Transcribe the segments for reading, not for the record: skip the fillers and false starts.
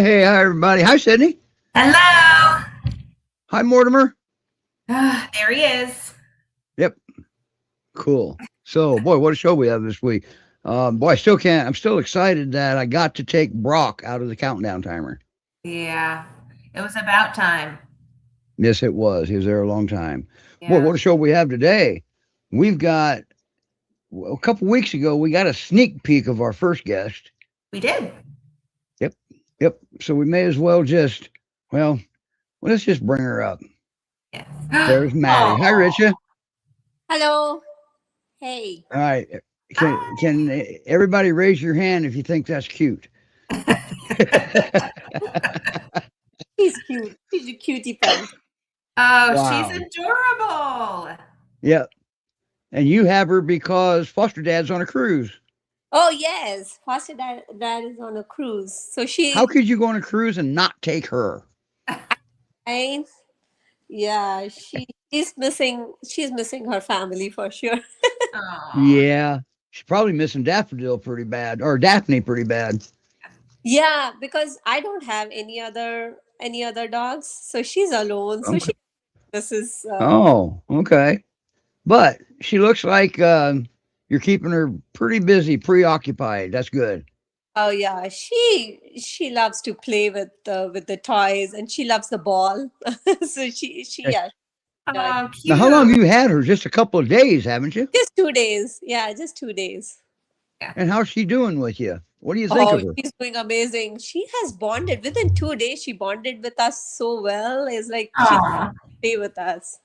Hey, hi everybody. Hi Sydney. Hello. Hi Mortimer. There he is. Yep, cool. So, boy, what a show we have this week. Boy, I still can't. I'm still excited that I got to take Brock out of the countdown timer. Yeah, it was about time. Yes, it was. He was there a long time. Boy, Yeah, what a show we have today. We've got a couple weeks ago. We got a sneak peek of our first guest. we did. Yep, yep. So we may as well just well, let's just bring her up. Yes. There's Maddie. Hi, Oh, Richa. Hello. Hey. All right. hi. Can everybody raise your hand if you think that's cute? He's cute. He's a cutie pie. Oh, she's Wow. adorable. Yeah. And you have her because foster dad's on a cruise. Oh yes. Foster dad is on a cruise. So How could you go on a cruise and not take her? I yeah, she's missing her family for sure. Oh, Yeah. She's probably missing Daffodil pretty bad, or Daphne pretty bad. Yeah, because I don't have any other dogs. So she's alone. So Okay. she misses Oh, okay. But she looks like you're keeping her pretty busy, preoccupied. That's good. oh yeah, she loves to play with the toys and she loves the ball. So she Eh, yeah, enjoys. oh, Now, how long cute. have you had her? Just a couple of days, haven't you? Just 2 days. Yeah, just 2 days. Yeah. And how's she doing with you? What do you think of Oh, her? she's doing amazing. She has bonded within 2 days. She bonded with us so well. It's like she Oh, stay with us.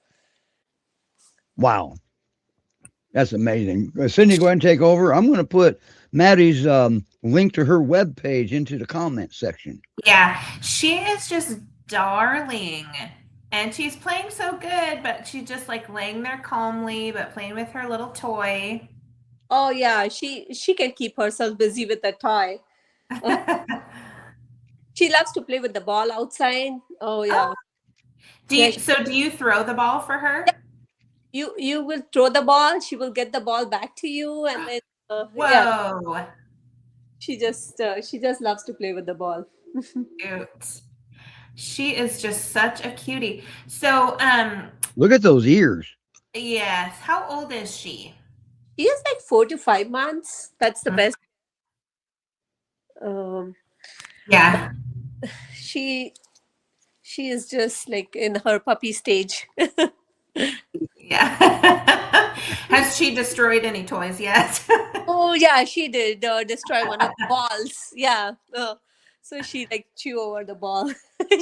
Wow. That's amazing. Sydney, go ahead and take over. I'm going to put Maddie's link to her webpage into the comment section. yeah. She is just darling. And she's playing so good, but she's just like laying there calmly, but playing with her little toy. Oh yeah, she can keep herself busy with the toy. Uh, she loves to play with the ball outside. Oh Oh, yeah, yeah. do you throw the ball for Yeah, her? you will throw the ball. She will get the ball back to you, and then yeah, Whoa. she just loves to play with the ball. Cute. She is just such a cutie. So, Look at those ears. yes, how old is she? She is like 4 to 5 months. That's the Mm, best. Um, yeah. she she is just like in her puppy stage. Yeah. Has she destroyed any toys yet? Oh yeah, she did destroy one of the balls. Yeah. So she like chew over the ball.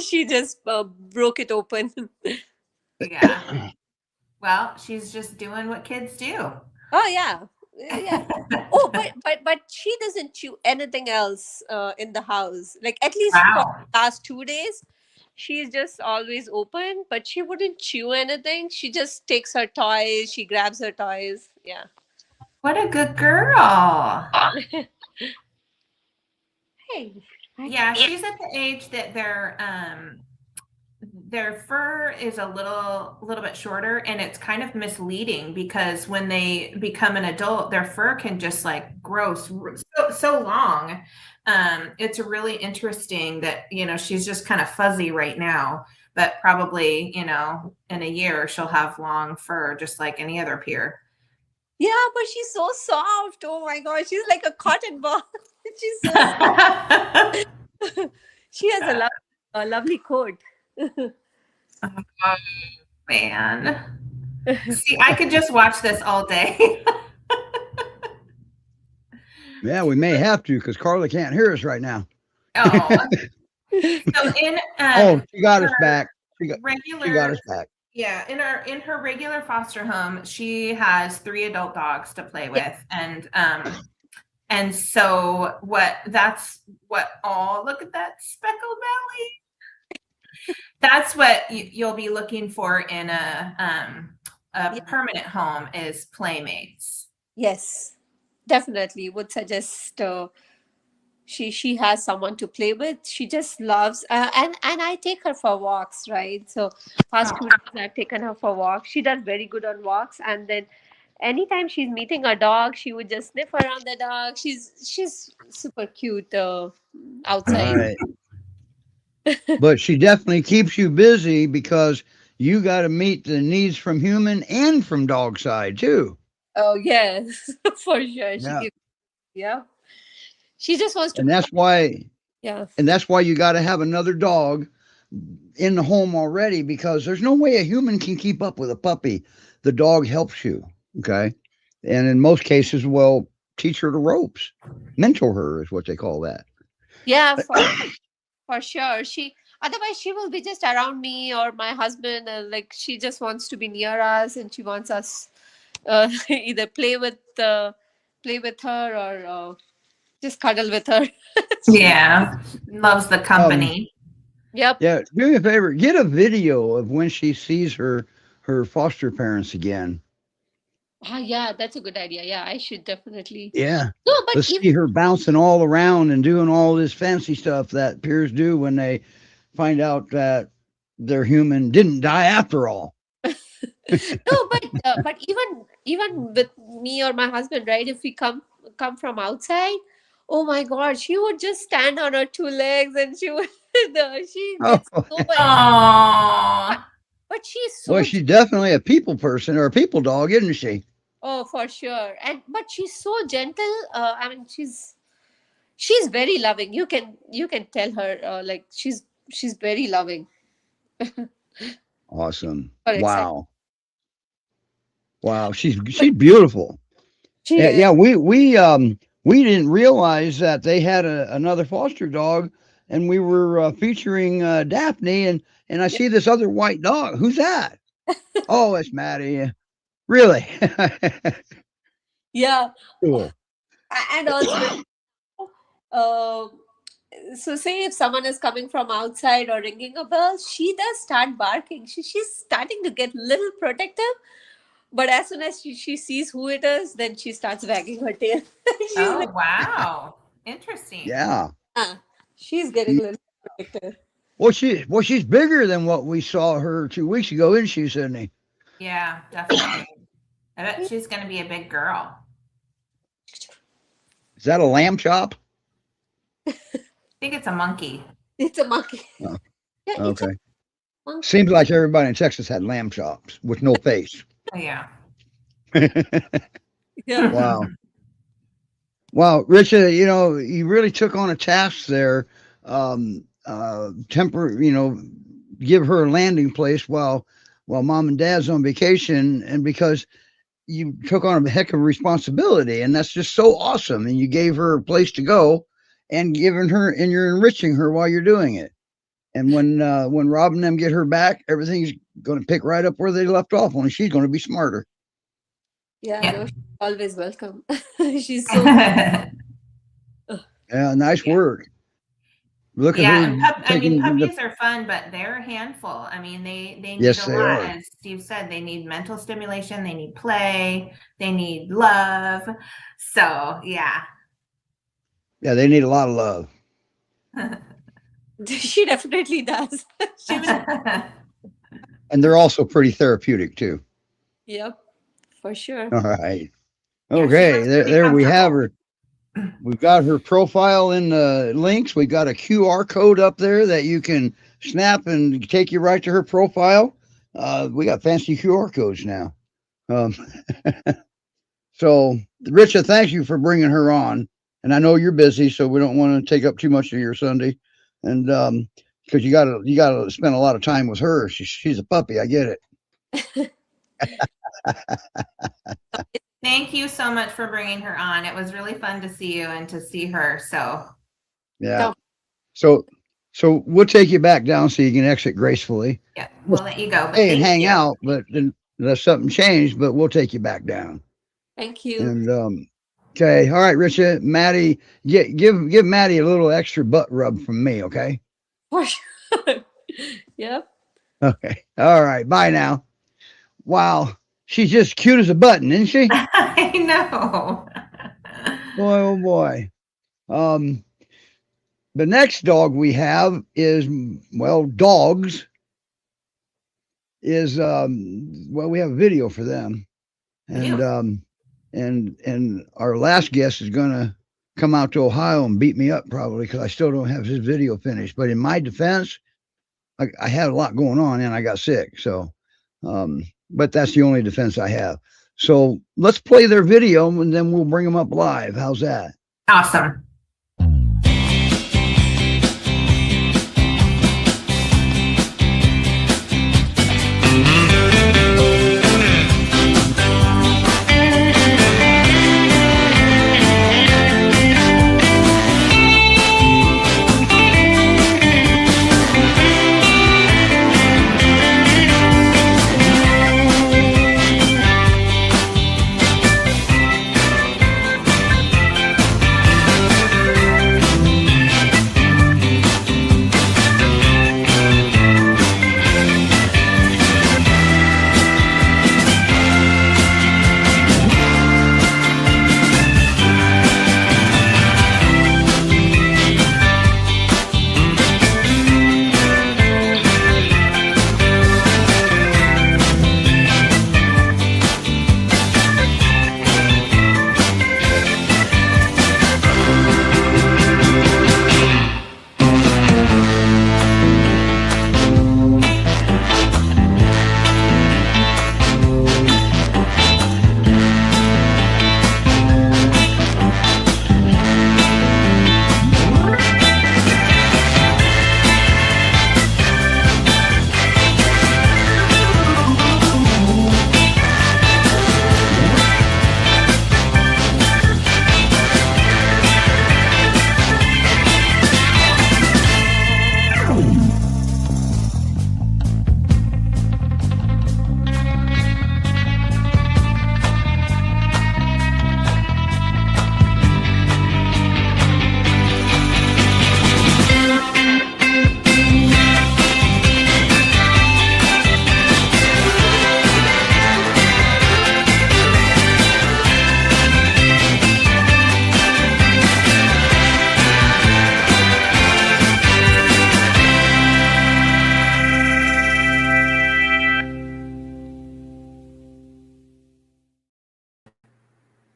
She just broke it open. Yeah. Well, she's just doing what kids do. Oh yeah, yeah. Oh, but she doesn't chew anything else in the house. Like at least for Wow. the last 2 days, she's just always open. But she wouldn't chew anything. She just takes her toys. She grabs her toys. Yeah. What a good girl. Hey. Yeah, she's at the age that their fur is a little bit shorter, and it's kind of misleading because when they become an adult their fur can just like grow so long. It's really interesting that she's just kind of fuzzy right now, but probably in a year she'll have long fur just like any other peer. Yeah, but she's so soft. Oh my gosh, she's like a cotton ball. She's so soft. She has a lovely coat. Oh man, see, I could just watch this all day. Yeah, we may have to because Carla can't hear us right now. Oh, so in Oh, she got her us back. She got regular us back. yeah, in her regular foster home, she has 3 adult dogs to play Yeah, with, and so oh, look at that speckled belly. That's what you'll be looking for in a yeah. permanent home is playmates. Yes, definitely would suggest. She has someone to play with. She just loves, and I take her for walks, right? So past Oh, 2 days I've taken her for walks. She does very good on walks, and then anytime she's meeting a dog, she would just sniff around the dog. She's super cute All outside. right. but she definitely keeps you busy because you got to meet the needs from human and from dog side too. Oh yes, for sure. She Yeah. gives. Yeah. She just wants to. And that's why Yeah. you got to have another dog in the home already, because there's no way a human can keep up with a puppy. The dog helps you. Okay. And in most cases, well, teach her the ropes, mentor her is what they call that. Yeah. For sure. She otherwise she will be just around me or my husband, and like she just wants to be near us, and she wants us either play with her or just cuddle with her. Yeah. Loves the Um, company. Yep. yeah, do me a favor, get a video of when she sees her foster parents again. Ah, yeah, that's a good idea. Yeah, I should definitely. Yeah. No, but Let's even see her bouncing all around and doing all this fancy stuff that peers do when they find out that their human didn't die after all. no, but even with me or my husband, right? If we come from outside, oh my God, she would just stand on her two legs and she would she Oh, gets so excited. Oh, But she's well, so she's definitely a people person or a people dog, isn't she? oh for sure, and but she's so gentle. I mean, she's very loving. You can tell her like she's very loving. Awesome. Or excited. Wow. Wow. She's beautiful. She Yeah, is. yeah, we didn't realize that they had another foster dog, and we were featuring Daphne, and I see this other white dog. Who's that? Oh, it's Maddie. Really? Yeah, Cool. and also. Uh, so say if someone is coming from outside or ringing a bell, she does start barking. She's starting to get little protective, but as soon as she sees who it is, then she starts wagging her tail. She's like, oh, wow. Interesting. Yeah. ah, she's getting a little protective. She's bigger than what we saw her 2 weeks ago, isn't she, Sydney? Yeah, definitely. I bet she's going to be a big girl. Is that a lamb chop? I think it's a monkey. It's a monkey. Oh, Yeah, it's a okay. monkey. Seems like everybody in Texas had lamb chops with no face. Oh, yeah. Yeah. Wow. Wow, Richard, you really took on a task there. Give her a landing place while mom and dad's on vacation, and because you took on a heck of a responsibility, and that's just so awesome. And you gave her a place to go, and you're enriching her while you're doing it. And when Rob and them get her back, everything's going to pick right up where they left off. Only she's going to be smarter. Yeah, Yeah. no, she's always welcome. She's so Yeah, Yeah, nice work. Look at her and taking the. puppies are fun, but they're a handful. I mean, they need Yes, a they lot. are. As Steve said, they need mental stimulation, they need play, they need love. So, yeah. Yeah, they need a lot of love. she definitely does. She will. And they're also pretty therapeutic too. Yep, for sure. All right. Yeah, she Okay. looks There, pretty there we have comfortable. her. We've got her profile in the links. We've got a QR code up there that you can snap and take you right to her profile. We got fancy QR codes now. Um, so, Richa, thank you for bringing her on. And I know you're busy, so we don't want to take up too much of your Sunday. And because you gotta spend a lot of time with her. She's a puppy. I get it. Thank you so much for bringing her on. It was really fun to see you and to see her. So, Yeah. So we'll take you back down so you can exit gracefully. yeah, we'll let you go. But Stay and thank hang you. out, but then unless something changed, but we'll take you back down. Thank you. And okay, all right, Richard, Maddie, give Maddie a little extra butt rub from me, okay? For sure. Yep. Okay, all right, bye now. Wow, she's just cute as a button, isn't she? I know. Boy, oh boy. The next dog we have is dogs. Is we have a video for them. And Ew. and our last guest is gonna come out to Ohio and beat me up probably because I still don't have his video finished. But in my defense, I had a lot going on and I got sick. So, but that's the only defense I have. So let's play their video and then we'll bring them up live. How's that? Awesome.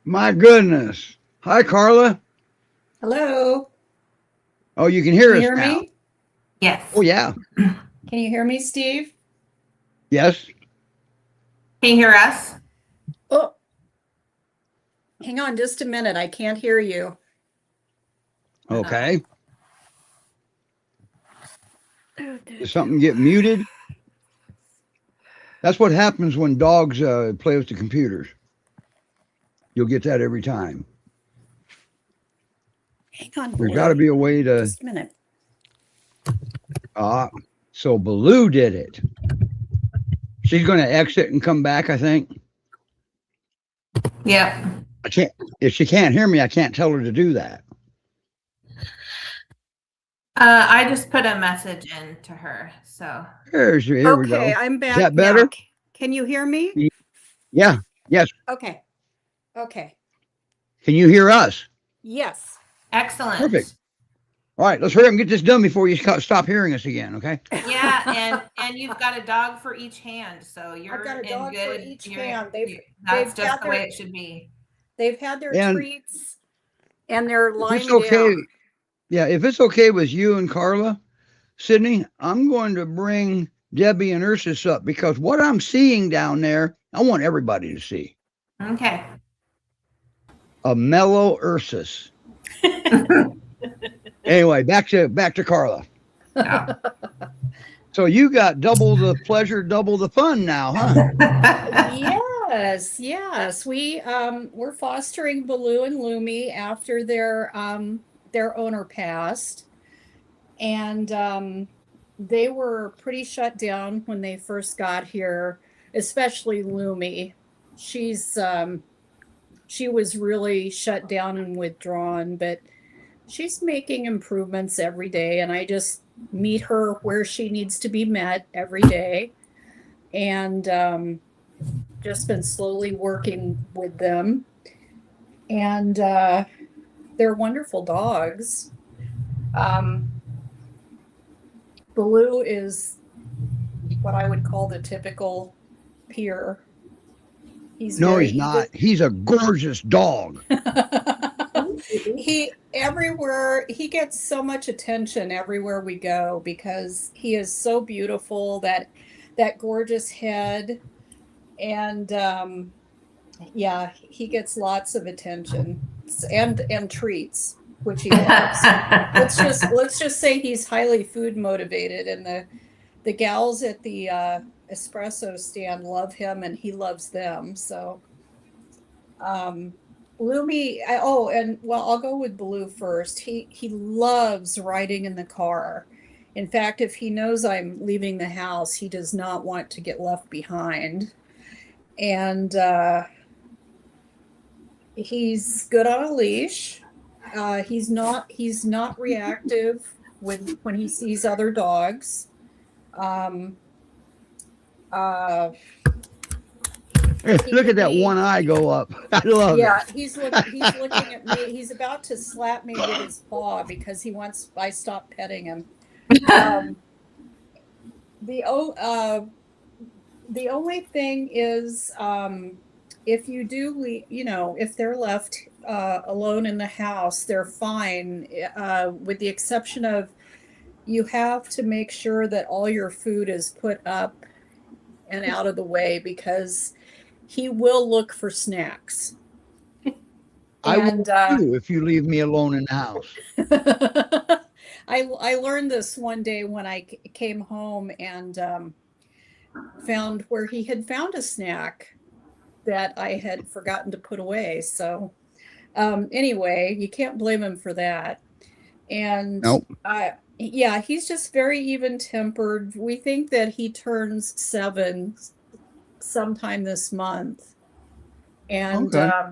My goodness. Hi, Carla. Hello. Oh, you can hear Can us you hear now. me? Yes. Oh, yeah. Can you hear me, Steve? Yes. Can you hear us? Oh, hang on just a minute. I can't hear you. Okay. Did something get muted? That's what happens when dogs play with the computers. You'll get that every time. Hang on. There's Baloo. got to be a way to. Just a minute. So Baloo did it. She's going to exit and come back, I think. Yep. I can't. If she can't hear me, I can't tell her to do that. I just put a message in to her. So Here we go. Okay, I'm back. Is that better? now. Can you hear me? Yeah. Yes. Okay. Okay. Can you hear us? Yes. excellent. Perfect. All right, let's hurry up and get this done before you stop hearing us again, okay? Yeah, and you've got a dog for each hand, so you're I've got a in dog for good. each you're- hand. That's they've just got the way their- it should be. They've had their And treats and they're If lying it's okay, down. yeah, if it's okay with you and Carla, Sydney, I'm going to bring Debbie and Ursus up because what I'm seeing down there, I want everybody to see. Okay. A mellow Ursus. Anyway, back to Carla. Yeah. So you got double the pleasure, double the fun now, huh? Yes. We're fostering Baloo and Lumi after their owner passed, and they were pretty shut down when they first got here, especially Lumi. She was really shut down and withdrawn, but she's making improvements every day, and I just meet her where she needs to be met every day, and just been slowly working with them, and they're wonderful dogs. Baloo is what I would call the typical peer. No, he's not. He's a gorgeous dog. He everywhere he gets so much attention everywhere we go because he is so beautiful, that gorgeous head, and yeah, he gets lots of attention and treats, which he loves. Let's just say he's highly food motivated, and the gals at the espresso stand love him, and he loves them. So Lumi, and well, I'll go with Baloo first. He loves riding in the car. In fact, if he knows I'm leaving the house, he does not want to get left behind. And he's good on a leash. He's not reactive when he sees other dogs. Look at that one eye go up. I love Yeah, it. he's looking at me. He's about to slap me with his paw because he wants I stop petting him. The only thing is, if you do if they're left alone in the house, they're fine, with the exception of you have to make sure that all your food is put up and out of the way, because he will look for snacks. I will And too if you leave me alone in the house. I learned this one day when I came home and found where he had found a snack that I had forgotten to put away. So anyway, you can't blame him for that. And Nope. yeah, he's just very even-tempered. We think that he turns 7 sometime this month. And Okay.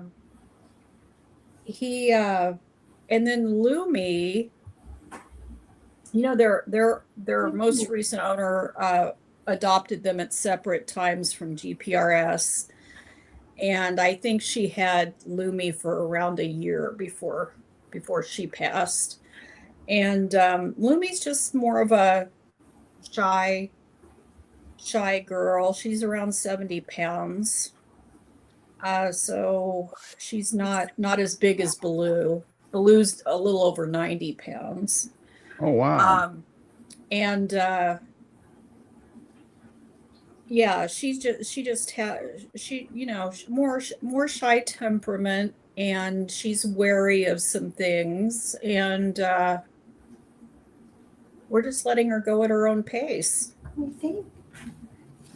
he and then Lumi, their most recent owner adopted them at separate times from GPRS, and I think she had Lumi for around a year before she passed. And Lumi's just more of a shy girl. She's around 70 pounds. So she's not as big as Baloo. Baloo's a little over 90 pounds. Oh wow. And yeah, she more shy temperament, and she's wary of some things, and we're just letting her go at her own pace. I think.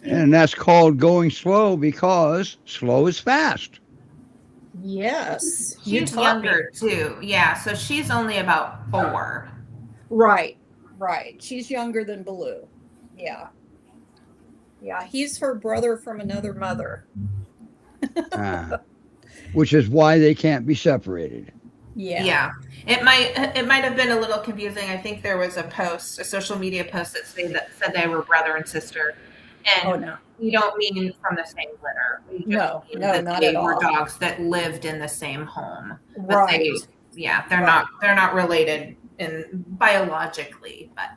And that's called going slow, because slow is fast. Yes. She's younger too. Yeah, so she's only about 4. Right. She's younger than Baloo. Yeah. Yeah, he's her brother from another mother. Which is why they can't be separated. Yeah. It might have been a little confusing. I think there was a social media post that said they were brother and sister. And no. we don't mean from the same litter. We just mean that not they at were all. dogs that lived in the same home. But Right. they're not related biologically, but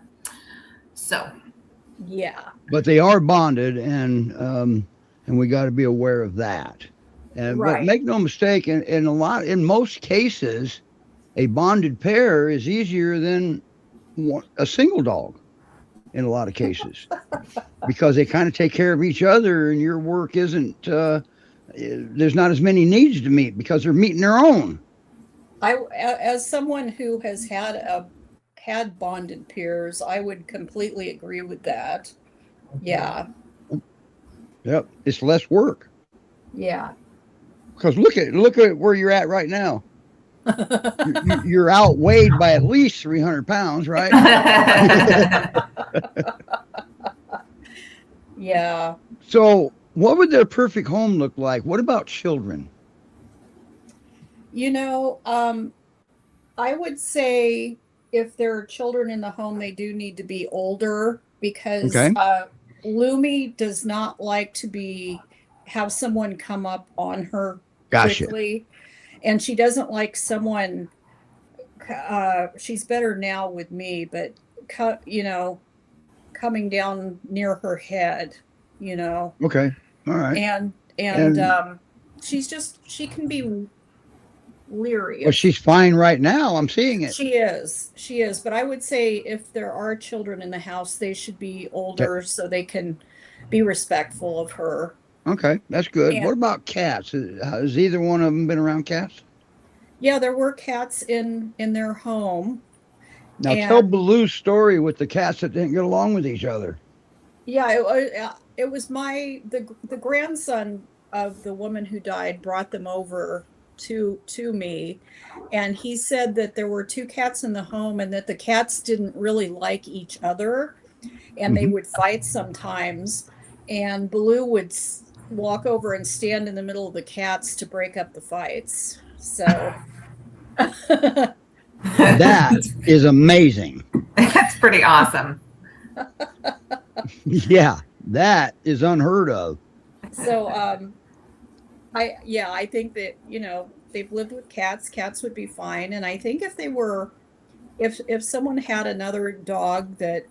so. Yeah. But they are bonded, and we got to be aware of that. And Right. But make no mistake, in most cases, a bonded pair is easier than a single dog. In a lot of cases, because they kind of take care of each other, and your work isn't. There's not as many needs to meet because they're meeting their own. As someone who has had bonded pairs, I would completely agree with that. Yeah. Yep, it's less work. Yeah. Because look at where you're at right now. You're outweighed by at least 300 pounds, right? Yeah. So, what would their perfect home look like? What about children? I would say if there are children in the home, they do need to be older, because Lumi does not like to have someone come up on her quickly. And she doesn't like someone, she's better now with me, but, coming down near her head, Okay. All right. And she can be leery. Well, she's fine right now. I'm seeing it. She is. But I would say if there are children in the house, they should be older so they can be respectful of her. Okay, that's good. And- What about cats? Has either one of them been around cats? Yeah, there were cats in their home. Now And- tell Baloo's story with the cats that didn't get along with each other. Yeah, it was the grandson of the woman who died brought them over to me, and he said that there were two cats in the home and that the cats didn't really like each other, and they would fight sometimes, and Baloo would walk over and stand in the middle of the cats to break up the fights. So That is amazing. That's pretty awesome. Yeah, that is unheard of. So I think that, you know, they've lived with cats. Cats would be fine. And I think if they were, if someone had another dog that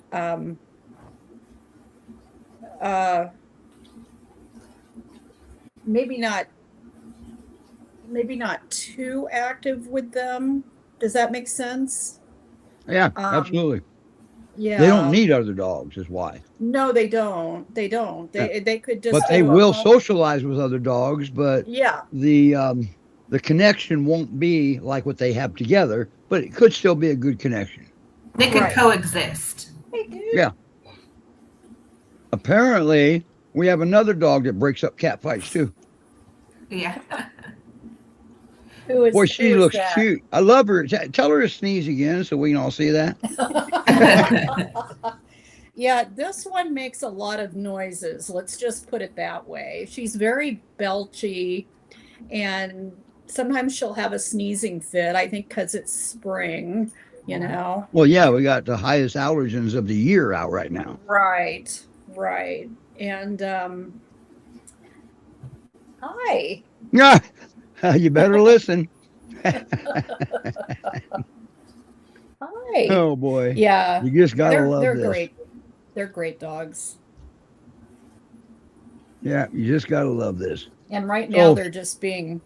maybe not too active with them. Does that make sense? Yeah, absolutely. Yeah. They don't need other dogs, is why. No, they don't. They don't. They could just. But they do a will home- socialize with other dogs. But Yeah. the connection won't be like what they have together. But it could still be a good connection. They could Right. coexist. They do. Yeah. Apparently, we have another dog that breaks up cat fights too. Yeah. Who is? Boy, she who is looks that? cute. I love her. Tell her to sneeze again so we can all see that. Yeah, this one makes a lot of noises. Let's just put it that way. She's very belchy, and sometimes she'll have a sneezing fit. I think because it's spring, you know. Well, yeah, we got the highest allergens of the year out right now. Right. And hi. Yeah, you better listen. Hi. Oh boy. Yeah. You just gotta love they're this. great. They're great dogs. Yeah, you just gotta love this. And right now Oh. they're just being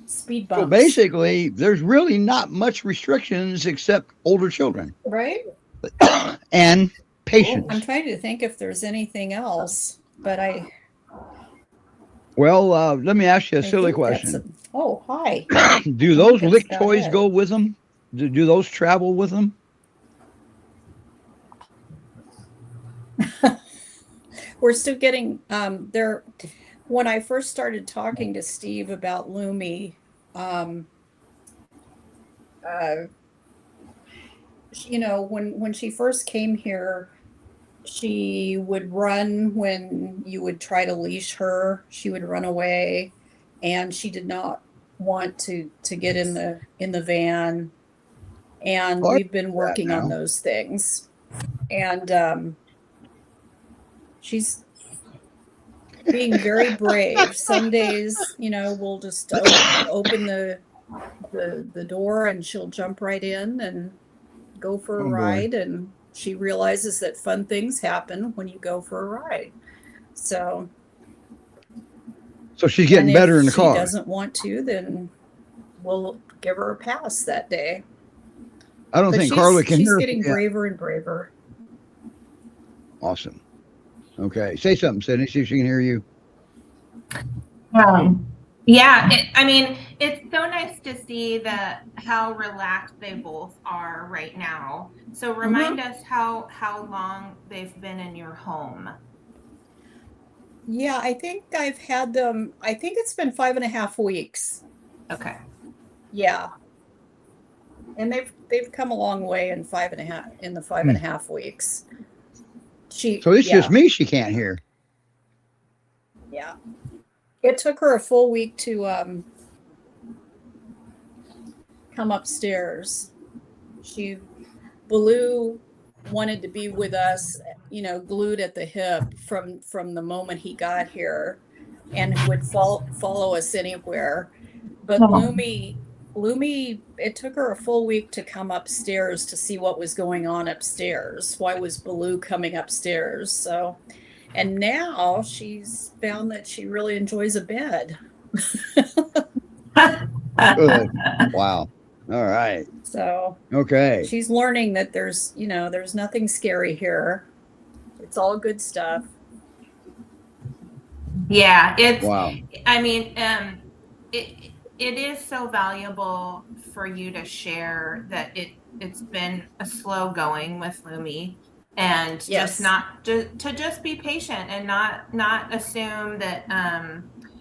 speed bumps. So basically, there's really not much restrictions except older children Right? and patients. I'm trying to think if there's anything else, but Well, let me ask you a I silly think that's question. oh, hi. Do those that's lick about toys it. go with them? Do those travel with them? We're still getting there. When I first started talking to Steve about Lumi, you know, when she first came here, she would run when you would try to leash her. She would run away, and she did not want to get in the van. And Oh, I we've been working on now. those things, and she's being very brave. Some days, you know, we'll just open the door and she'll jump right in and go for a Oh, boy. ride. And she realizes that fun things happen when you go for a ride. So She's getting and better if in the car. she doesn't want to, then we'll give her a pass that day. I don't But think Carla can she's hear. getting Yeah. braver and braver. Awesome. Okay, say something, Sydney. See if she can hear you. Yeah, I mean, it's so nice to see how relaxed they both are right now. So remind us how long they've been in your home. Yeah, I think I've had them. I think it's been 5.5 weeks. Okay. Yeah, and they've come a long way in 5.5 weeks. So it's just me she can't hear. Yeah. It took her a full week to come upstairs. Baloo wanted to be with us, you know, glued at the hip from the moment he got here, and would follow us anywhere. But Lumi, it took her a full week to come upstairs to see what was going on upstairs. Why was Baloo coming upstairs? So, and now she's found that she really enjoys a bed. Good. Wow. All right. So Okay. she's learning that there's nothing scary here. It's all good stuff. Yeah, Wow. I mean, it is so valuable for you to share that it's been a slow going with Lumi, and Yes. to just be patient and not assume that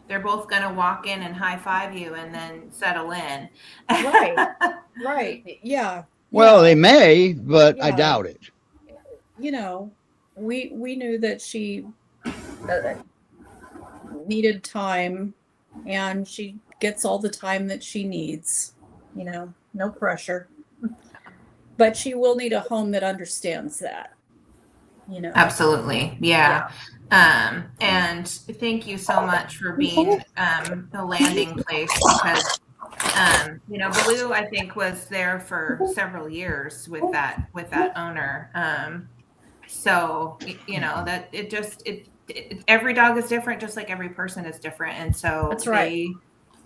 they're both going to walk in and high five you and then settle in. Right. Right. Yeah. Well, Yeah. they may, but I Yeah. doubt it. We knew that she needed time, and she gets all the time that she needs. No pressure. But she will need a home that understands that. Absolutely. Yeah. And thank you so much for being the landing place, because Baloo, I think, was there for several years with that owner. So that every dog is different, just like every person is different, and so That's right.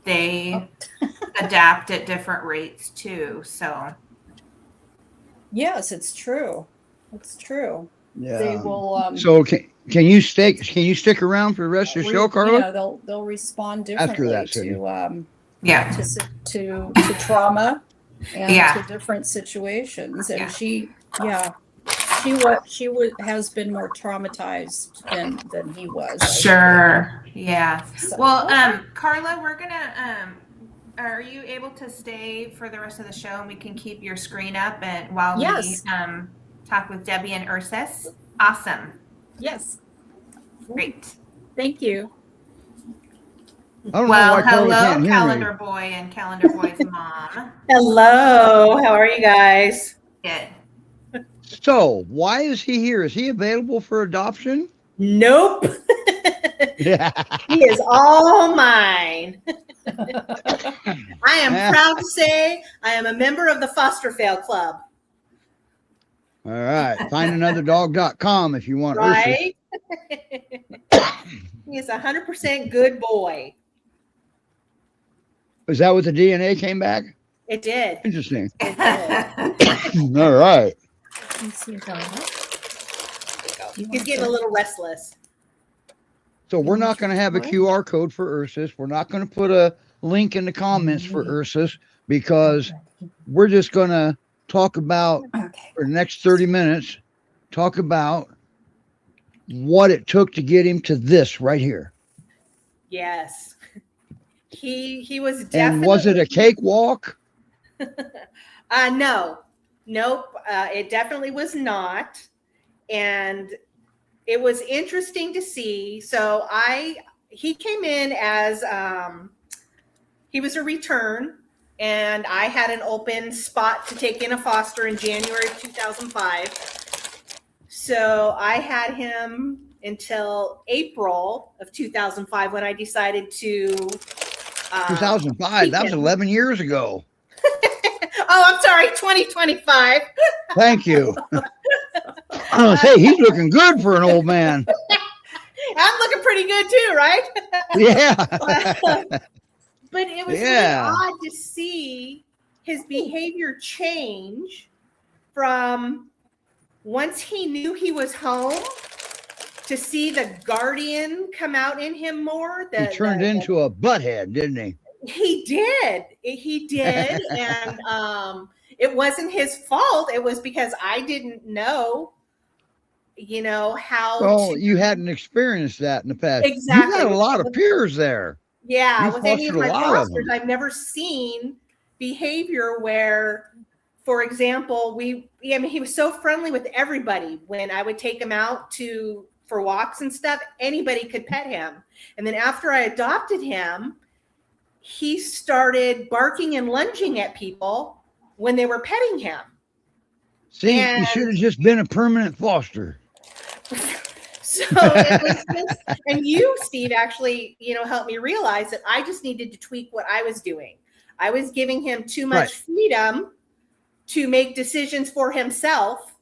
they adapt at different rates too. So Yes, it's true. It's true. Yeah. They will. So can you stick around for the rest of the show, Carla? They'll respond After differently that, Sydney. to trauma and Yeah. to different situations. And Yeah. she has been more traumatized than he was. Sure. Yeah. So- Well, Carla, we're gonna are you able to stay for the rest of the show, and we can keep your screen up and while Yes. we talk with Debbie and Ursus? Awesome. Yes. Great. Thank you. I don't know why Carla Hello, can't hear Calendar me. Boy and Calendar Boy's mom. Hello, how are you guys? Good. So why is he here? Is he available for adoption? Nope. Yeah. He is all mine. I am proud to say I am a member of the Foster Fail Club. All right. Findanother.com if you want Ursus. Right? He is 100% good boy. Is that what the DNA came back? It did. Interesting. It did. All right. He's getting a little restless. So we're not going to have a QR code for Ursus. We're not going to put a link in the comments for Ursus, because we're just going to talk about, for the next 30 minutes, talk about what it took to get him to this right here. Yes. He was definitely. And was it a cakewalk? No. Nope. It definitely was not. And it was interesting to see. So he came in as he was a return, and I had an open spot to take in a foster in January of 2005. So I had him until April of 2005 when I decided to 2005. That was 11 years ago. Oh, I'm sorry, 2025. Thank you. Hey, he's looking good for an old man. I'm looking pretty good too, right? Yeah. But it was really odd to see his behavior change from once he knew he was home to see the guardian come out in him more. He turned into a butthead, didn't he? He did. He did. And it wasn't his fault. It was because I didn't know, how. Well, you hadn't experienced that in the past. Exactly. You got a lot of peers there. Yeah, You with any of my fostered a lot of fosters, them. I've never seen behavior where, for example, he was so friendly with everybody. When I would take him out for walks and stuff, anybody could pet him. And then after I adopted him, he started barking and lunging at people when they were petting him. See, you should have just been a permanent foster. So it was just, and you, Steve, actually, helped me realize that I just needed to tweak what I was doing. I was giving him too much freedom to make decisions for himself.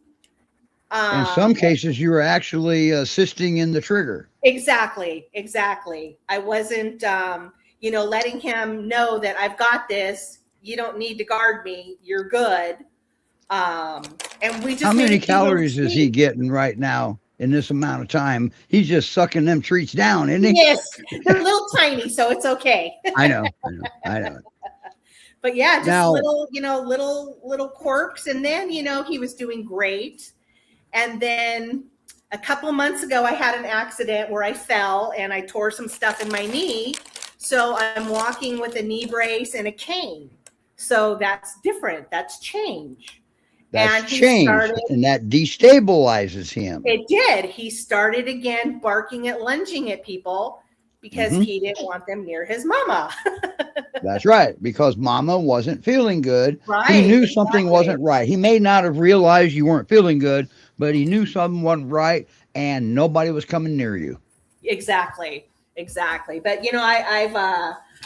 In some cases, you were actually assisting in the trigger. Exactly. I wasn't, letting him know that I've got this. You don't need to guard me. You're good. And we just How made many it feel calories is he sweet. getting right now in this amount of time? He's just sucking them treats down, isn't he? Yes, they're a little tiny, so it's okay. I know. But yeah, just Now- little quirks. And then, he was doing great. And then a couple of months ago, I had an accident where I fell and I tore some stuff in my knee. So I'm walking with a knee brace and a cane. So that's different. That's change. That's And he changed, started- and that destabilizes him. It did. He started again barking at lunging at people because Mhm. he didn't want them near his mama. That's right, because Mama wasn't feeling good. Right. He knew something exactly. wasn't right. He may not have realized you weren't feeling good, but he knew something wasn't right, and nobody was coming near you. Exactly. But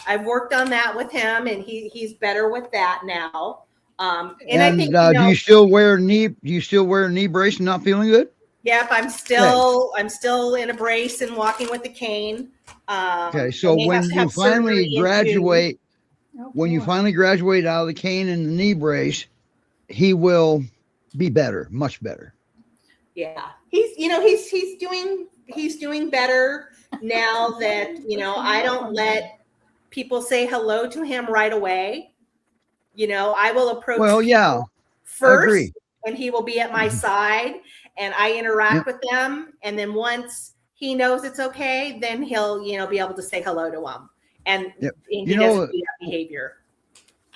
I've worked on that with him, and he's better with that now. And I think do you still wear knee? Do you still wear a knee brace and not feeling good? Yep, I'm still in a brace and walking with the cane. Okay, so and they when have to you have surgery finally in June. graduate, Oh, when you boy. finally graduate out of the cane and the knee brace, he will be better, much better. Yeah, he's doing better now that I don't let people say hello to him right away. I will approach Well, yeah, people I first, agree. and he will be at my side, and I interact with them, and then once he knows it's okay, then he'll be able to say hello to him, and Yep. he You know, doesn't do that behavior.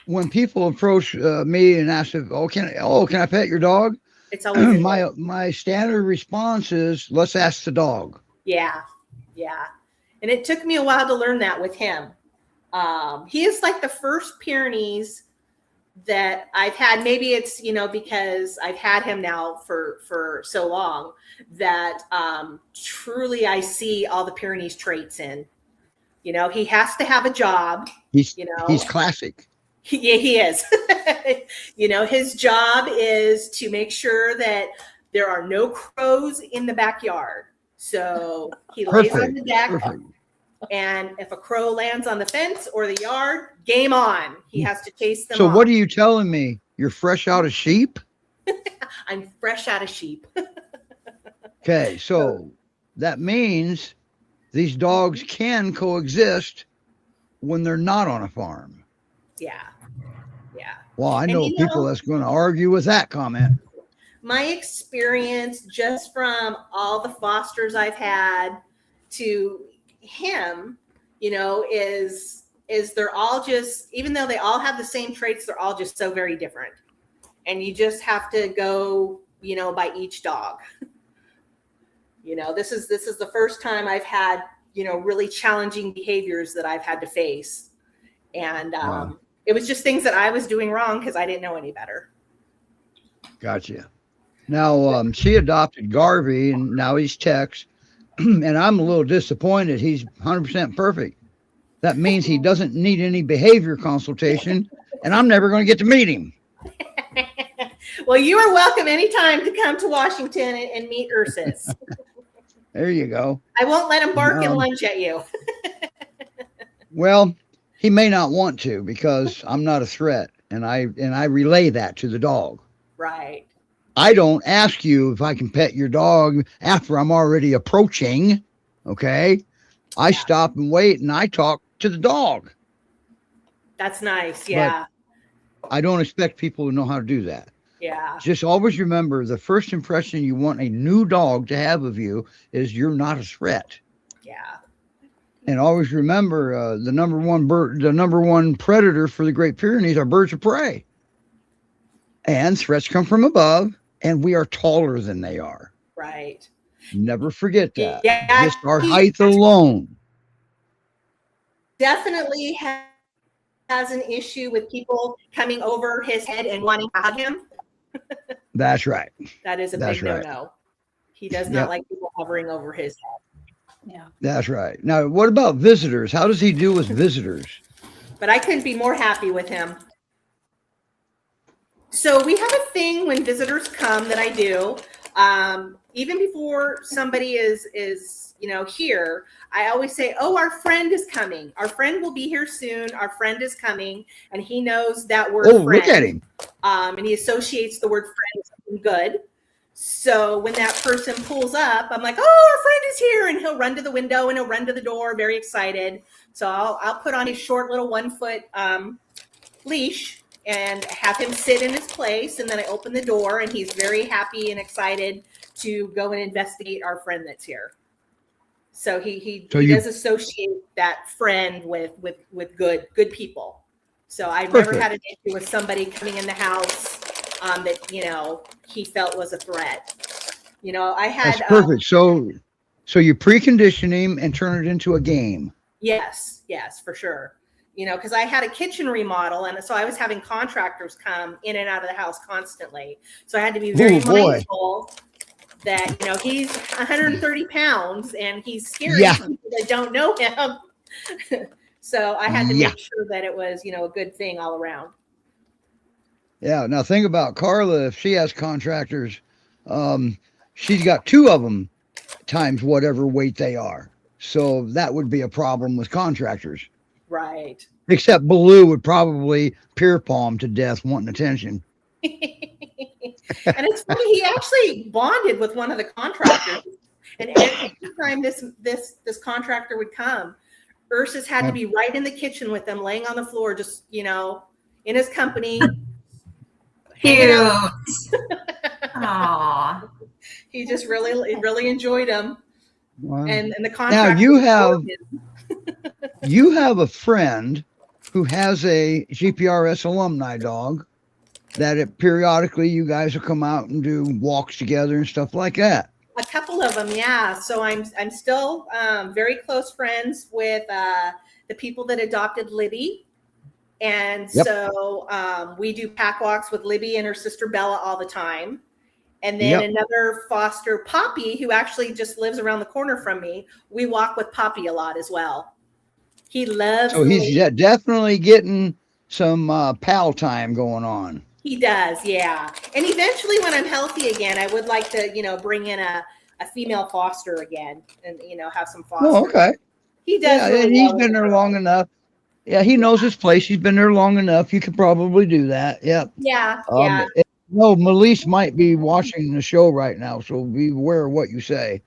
When people approach me and ask if, can I pet your dog? It's always a no. my standard response is, let's ask the dog. Yeah. And it took me a while to learn that with him. He is like the first Pyrenees that I've had. Maybe it's, because I've had him now for so long that truly I see all the Pyrenees traits in. He has to have a job. He's classic. Yeah, he is. His job is to make sure that there are no crows in the backyard. So he lays on the deck, Perfect. and if a crow lands on the fence or the yard, game on. He has to chase them So off. what are you telling me? You're fresh out of sheep? I'm fresh out of sheep. Okay, so that means these dogs can coexist when they're not on a farm. Yeah. Well, I And know people that's going to argue with that comment. My experience just from all the fosters I've had to him, is they're all just, even though they all have the same traits, they're all just so very different. And you just have to go, by each dog. This is the first time I've had, really challenging behaviors that I've had to face. And Wow. It was just things that I was doing wrong because I didn't know any better. Gotcha. Now, she adopted Garvey, and now he's Tex, and I'm a little disappointed. He's 100% perfect. That means he doesn't need any behavior consultation, and I'm never going to get to meet him. Well, you are welcome anytime to come to Washington and meet Ursus. There you go. I won't let him bark and No. lunge at you. Well, he may not want to because I'm not a threat, and I relay that to the dog. Right. I don't ask you if I can pet your dog after I'm already approaching. Okay. I stop and wait and I talk to the dog. That's nice. Yeah. I don't expect people to know how to do that. Yeah. Just always remember the first impression you want a new dog to have of you is you're not a threat. Yeah. And always remember the number one predator for the Great Pyrenees are birds of prey. And threats come from above, and we are taller than they are. Right. Never forget that. Yeah. Just our height alone. Definitely has an issue with people coming over his head and wanting to hug him. That's right. That is a That's big right. no-no. He does not like people hovering over his head. Yeah. That's right. Now, what about visitors? How does he do with visitors? But I couldn't be more happy with him. So we have a thing when visitors come that I do. even before somebody is here, I always say, oh, our friend is coming. Our friend will be here soon. Our friend is coming. And he knows that word friend. Look at him. And he associates the word friend with something good. So when that person pulls up, I'm like, oh, our friend is here. And he'll run to the window and he'll run to the door, very excited. So I'll put on his short little 1 foot leash and have him sit in his place. And then I open the door and he's very happy and excited to go and investigate our friend that's here. So he does associate that friend with good people. So I've never had an issue with somebody coming in the house that he felt was a threat. I had. That's perfect. So you precondition him and turn it into a game. Yes, for sure. Because I had a kitchen remodel, and so I was having contractors come in and out of the house constantly. So I had to be very mindful that he's 130 pounds and he's scary to people that don't know him. So I had to make sure that it was a good thing all around. Yeah. Now think about Carla. If she has contractors, she's got 2 of them times whatever weight they are. So that would be a problem with contractors. Right. Except Baloo would probably peer palm to death wanting attention. And it's funny, he actually bonded with one of the contractors. And every time this contractor would come, Ursus had to be right in the kitchen with them, laying on the floor, just in his company. Cute. Aww. He just really enjoyed him. Wow. And the contractor. Now you have a friend who has a GPRS alumni dog that periodically you guys will come out and do walks together and stuff like that. A couple of them, yeah. So I'm still very close friends with the people that adopted Libby. And so we do pack walks with Libby and her sister Bella all the time. And then another foster, Poppy, who actually just lives around the corner from me. We walk with Poppy a lot as well. He loves. So he's definitely getting some pal time going on. He does, yeah. And eventually, when I'm healthy again, I would like to, bring in a female foster again, and have some foster. Oh, okay. He does. Yeah, and he's been there long enough. Yeah, he knows his place. He's been there long enough. You could probably do that. Yep. Yeah. No, Melise might be watching the show right now, so be aware of what you say.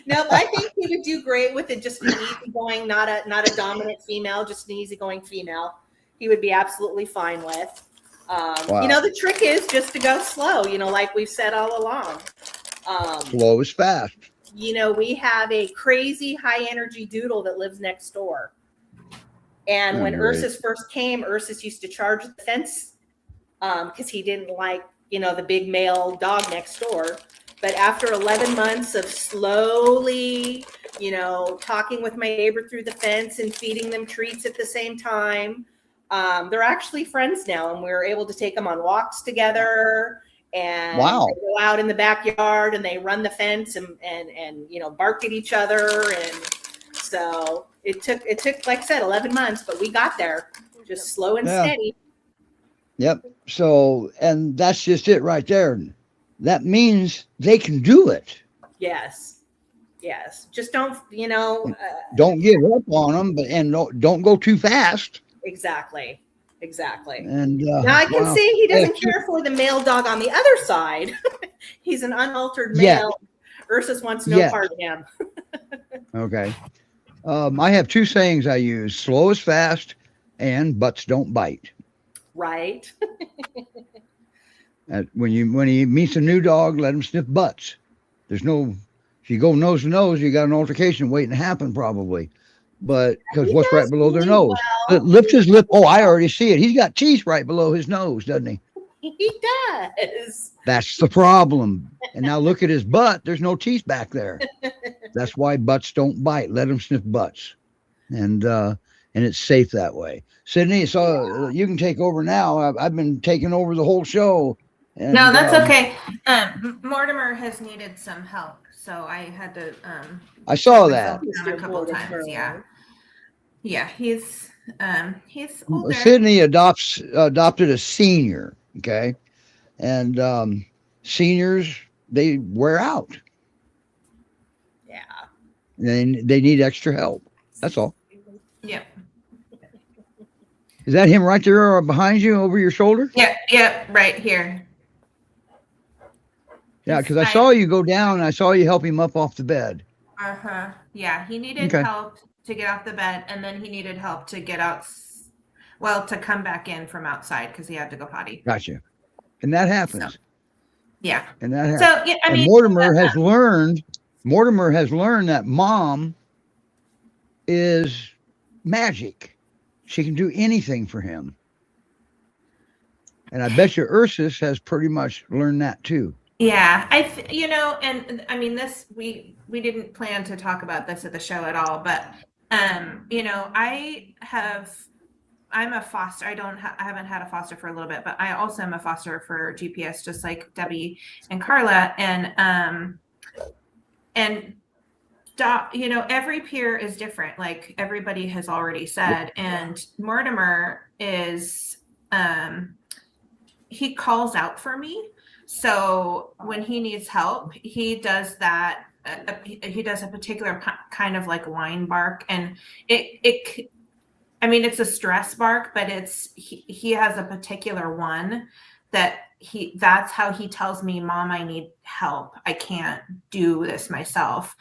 No, I think he would do great with it. Just an easygoing, not a dominant female, just an easygoing female. He would be absolutely fine with. Wow. The trick is just to go slow. Like we've said all along. Slow is fast. We have a crazy high energy doodle that lives next door. And when Ursus first came, Ursus used to charge the fence because he didn't like, the big male dog next door. But after 11 months of slowly, talking with my neighbor through the fence and feeding them treats at the same time, they're actually friends now. And we're able to take them on walks together. And they go out in the backyard and they run the fence and bark at each other. And so it took, like I said, 11 months, but we got there just slow and steady. Yep. So, and that's just it right there. That means they can do it. Yes. Just don't, don't give up on them, and don't go too fast. Exactly. And now I can see he doesn't care for the male dog on the other side. He's an unaltered male. Ursus wants no part of him. Okay. I have 2 sayings I use: slow is fast, and butts don't bite. Right. When he meets a new dog, let him sniff butts. If you go nose to nose, you got an altercation waiting to happen probably. But because what's right below their nose? Lift his lip. Oh, I already see it. He's got teeth right below his nose, doesn't he? He does. That's the problem. And now look at his butt. There's no teeth back there. That's why butts don't bite. Let them sniff butts. And it's safe that way. Sydney, so you can take over now. I've been taking over the whole show. And, no, that's okay. Mortimer has needed some help, so I had to. I saw that a couple times. Yeah, he's older. Sydney adopted a senior. Okay, and seniors they wear out. Yeah. And they need extra help. That's all. Yep. Is that him right there or behind you over your shoulder? Yep, right here. Yeah, because I saw you go down and I saw you help him up off the bed. Uh-huh. Yeah, he needed Okay. help to get off the bed, and then he needed help to get out, to come back in from outside because he had to go potty. Gotcha. And that happens. So, yeah. And that happens. So, yeah, I And mean, Mortimer has learned that mom is magic. She can do anything for him. And I bet you Ursus has pretty much learned that too. yeah, and I mean, this, we didn't plan to talk about this at the show at all, but, I'm a foster. I haven't had a foster for a little bit, but I also am a foster for GPS, just like Debbie and Carla. And every peer is different. Like everybody has already said, and Mortimer is, he calls out for me. So when he needs help, he does that. He does a particular kind of like whine bark, and it's a stress bark, but he has a particular one that's how he tells me, Mom, I need help. I can't do this myself.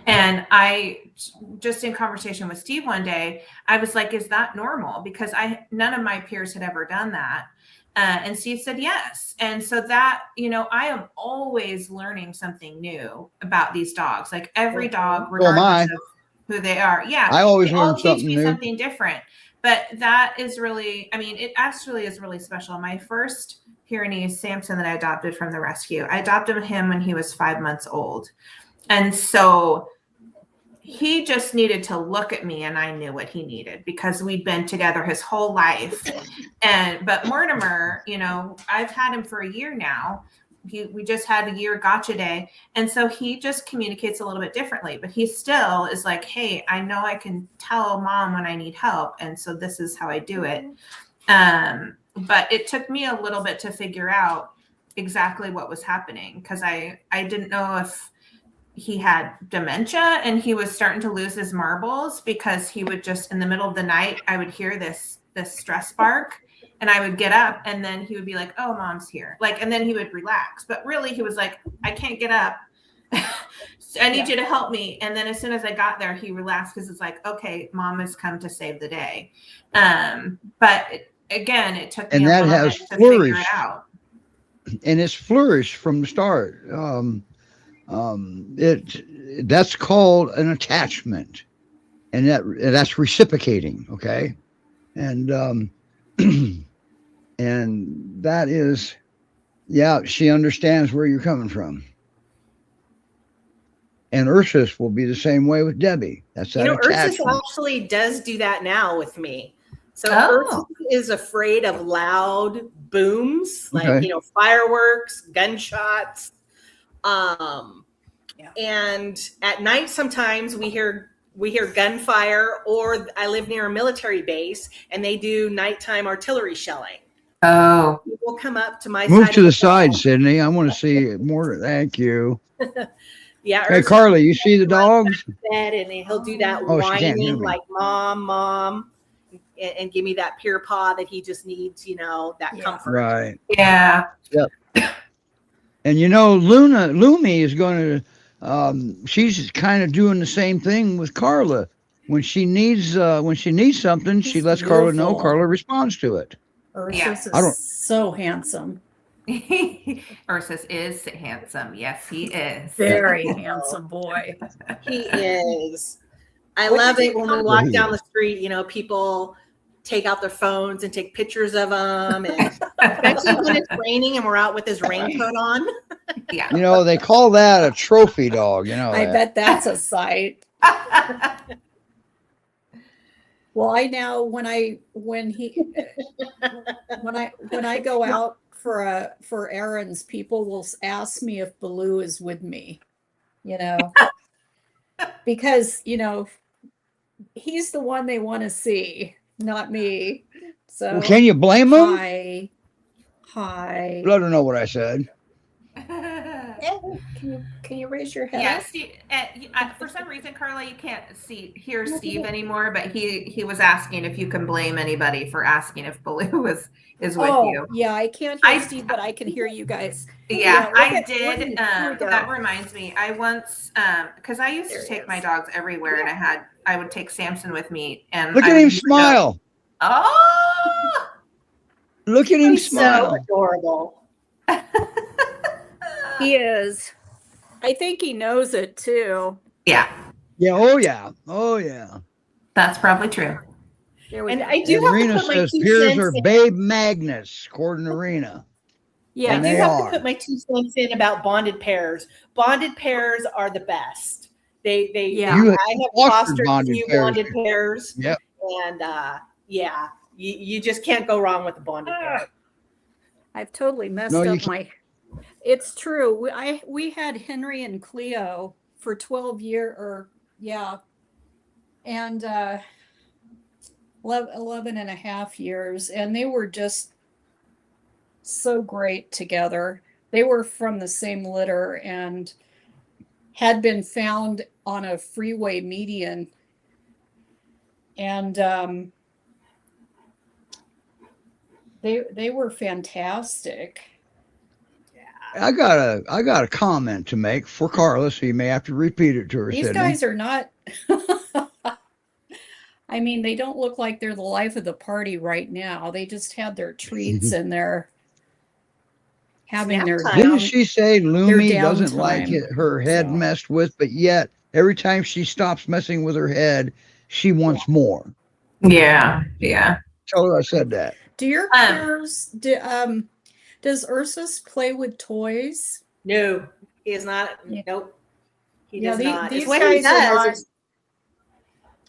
And I just in conversation with Steve one day, I was like, is that normal? Because none of my peers had ever done that. And Steve said yes. And so that, I am always learning something new about these dogs. Like every dog, regardless of who they are. Yeah. I always learn teach something me new. Something different. But that is really, it actually is really special. My first Pyrenees, Samson, that I adopted from the rescue, I adopted him when he was 5 months old. And so he just needed to look at me and I knew what he needed because we'd been together his whole life. But Mortimer, I've had him for a year now. We just had a year gotcha day. And so he just communicates a little bit differently, but he still is like, hey, I know I can tell Mom when I need help. And so this is how I do it. But it took me a little bit to figure out exactly what was happening because I didn't know if he had dementia and he was starting to lose his marbles because he would just in the middle of the night, I would hear this stress bark and I would get up and then he would be like, oh, Mom's here. And then he would relax. But really he was like, I can't get up. I need you to help me. And then as soon as I got there, he relaxed because it's like, okay, Mom has come to save the day. But again, it took me a little bit to figure it out. And it's flourished from the start. That's called an attachment, and that's reciprocating. Okay. And, and that is, she understands where you're coming from. And Ursus will be the same way with Debbie. That's that attachment. Ursus actually does do that now with me. So Ursus is afraid of loud booms, like, fireworks, gunshots. And at night, sometimes we hear gunfire, or I live near a military base and they do nighttime artillery shelling. Oh, People come up to my Move side. to the side, Sydney. I want to see more. Thank you. Yeah. Hey, Carly, you see the dogs? And he'll do that She can't hear whining, me. like Mom, and give me that peer paw that he just needs, that comfort. Right. yeah. Yep. And Lumi is going to. She's kind of doing the same thing with Carla. When she needs something, she lets Carla know. Carla responds to it. Ursus is so handsome. Ursus is handsome. Yes, he is. Very handsome boy. He is. I love it when we walk down the street, people take out their phones and take pictures of them, and especially when it's raining and we're out with his raincoat on. Yeah. They call that a trophy dog. I bet that's a sight. Well, when I go out for errands, people will ask me if Baloo is with me, because he's the one they want to see, not me. So Well, can you blame them? Hi. Let her know what I said. Can you raise your head Yeah, up? Steve. For some reason, Carla, you can't hear Steve anymore. But he was asking if you can blame anybody for asking if Baloo is with you. Yeah, I can't hear Steve, but I can hear you guys. Yeah, look I at- did. look at- That reminds me. I once, because I used There to he take my is. dogs everywhere, and I would take Samson with me, and Look I at would him never know- smile. Oh. Look at him He's so smile. adorable. He is. I think he knows it too. Yeah, Yeah. Oh yeah. Oh yeah. that's probably true. There we And go. I do And have Rena to put my says 2 peers cents are in. babe magnets, according to Rena. Yeah. I And do they have are. to put my 2 cents in about bonded pairs. Bonded pairs are the best. They Yeah. You I have fostered fostered a bonded few pairs. bonded pairs. Yep. And yeah, you just can't go wrong with a bonded pair. I've totally messed No, you up can't. my. It's true. We had Henry and Cleo for 12 years, or yeah, and 11 and a half years, and they were just so great together. They were from the same litter and had been found on a freeway median, and they were fantastic. I got a comment to make for Carla, so you may have to repeat it to her. These Sydney. guys are not. I mean, they don't look like they're the life of the party right now. They just had their treats and they're having Nap their time. Didn't down. she say Lumi their doesn't like downtime, her head so. messed with, but yet every time she stops messing with her head, she wants more. Yeah. Tell her I said that. Do your pairs? Does Ursus play with toys? No, he is not. Yeah. Nope. He Yeah, does not. these It's what he guys are does.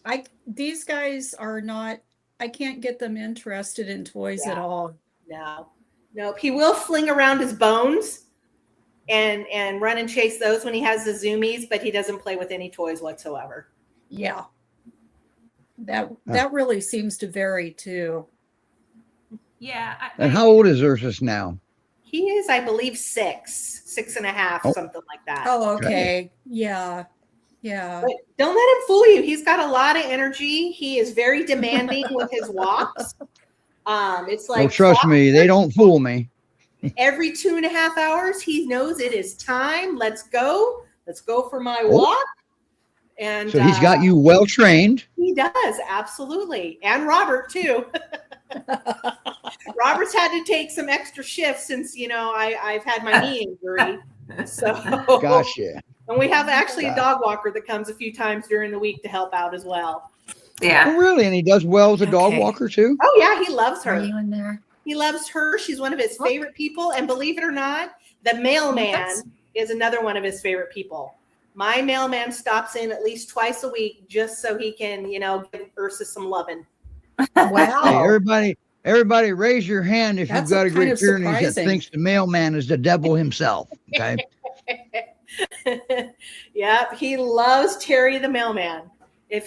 not. is- These guys are not. I can't get them interested in toys at Yeah. all. No. Nope. He will fling around his bones and run and chase those when he has the zoomies, but he doesn't play with any toys whatsoever. Yeah. That really seems to vary too. Yeah. And how old is Ursus now? He is, I believe, 6.5, Oh. something like that. Oh, okay. Yeah. Yeah. But don't let him fool you. He's got a lot of energy. He is very demanding with his walks. It's like Oh, trust me, they don't fool me. every 2.5 hours, he knows it is time. Let's go. Let's go for my Oh. walk. And So he's got you well trained. He does, absolutely. And Robert, too. Robert's had to take some extra shifts since, I've had my knee injury. So, Gotcha. and we have actually a dog walker that comes a few times during the week to help out as well. Yeah. Oh, really? And he does well with a dog Okay. walker too? Oh, yeah, he loves Are her. you in there? He loves her. She's one of his favorite people. And believe it or not, the mailman is another one of his favorite people. My mailman stops in at least twice a week just so he can, give Ursus some loving. Wow. Hey, everybody raise your hand if That's you've got a kind great of Pyrenees that surprising. thinks the mailman is the devil himself. Okay. Yeah, he loves Terry the mailman. If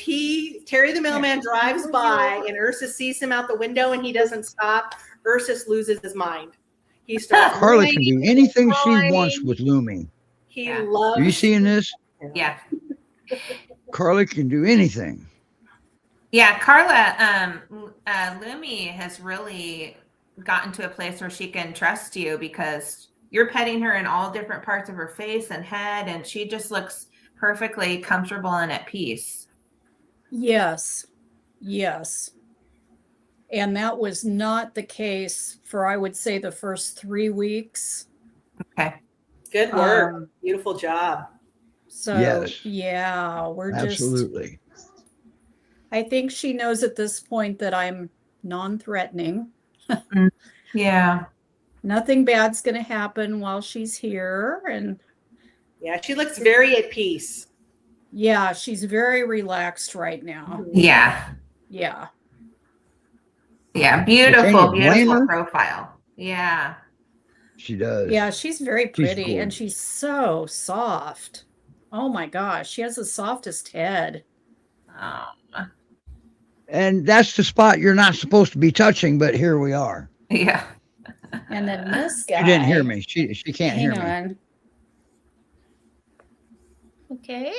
Terry the mailman drives by and Ursus sees him out the window and he doesn't stop, Ursus loses his mind. He starts. Carla can do anything she crying. wants with Lumi. He Yeah. loves. Are you seeing this? Yeah. Carla can do anything. Yeah. Carla, Lumi has really gotten to a place where she can trust you because you're petting her in all different parts of her face and head, and she just looks perfectly comfortable and at peace. Yes. Yes. And that was not the case for, I would say, the first 3 weeks. Okay. Good work. Um, Beautiful job. So, Yes. yeah, we're just, Absolutely. I think she knows at this point that I'm non-threatening. Yeah. Nothing bad's going to happen while she's here. And Yeah, she looks very at peace. yeah, she's very relaxed right now. Yeah. Yeah. Yeah. Can you Beautiful, blame beautiful her? profile. Yeah. She does. Yeah, she's very pretty and gorgeous. she's so soft. Oh my gosh, she has the softest head. And that's the spot you're not supposed to be touching, but here we are. Yeah. And then this guy. She didn't hear me. She can't Hang hear me. on. Okay.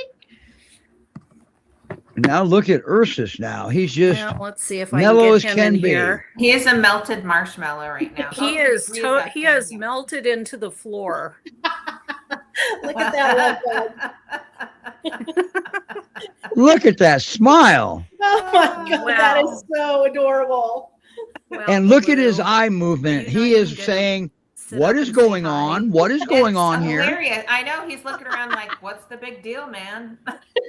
Now look at Ursus now. He's just Well, let's see if I can mellow get as him can in be. here. He is a melted marshmallow right now. He Oh, is. he up He there, has yeah. melted into the floor. Look at that love bug. Look at that smile. Oh my God, that Wow. is so adorable. Well, And look at his Baloo, eye movement. you know He you is can get him saying, sit what up is and say going hi. on? What is going It's on here? hilarious. I know he's looking around like, what's the big deal, man?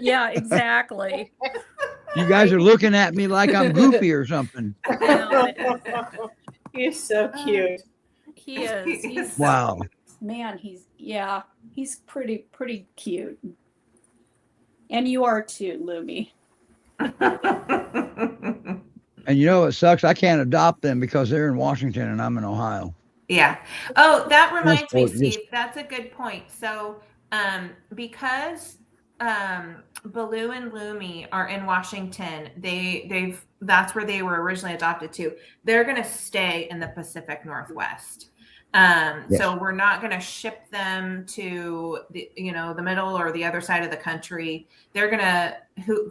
Yeah, exactly. You guys are looking at me like I'm goofy or something. Well, He's so cute. he is. He's so Wow. man. He's pretty cute. And you are too, Lumi. And you know what sucks? I can't adopt them because they're in Washington and I'm in Ohio. Yeah. Oh, that reminds me, Transport just- Steve. That's a good point. So, because Baloo and Lumi are in Washington, that's where they were originally adopted to. They're going to stay in the Pacific Northwest. Yes. So we're not going to ship them to the middle or the other side of the country. They're going to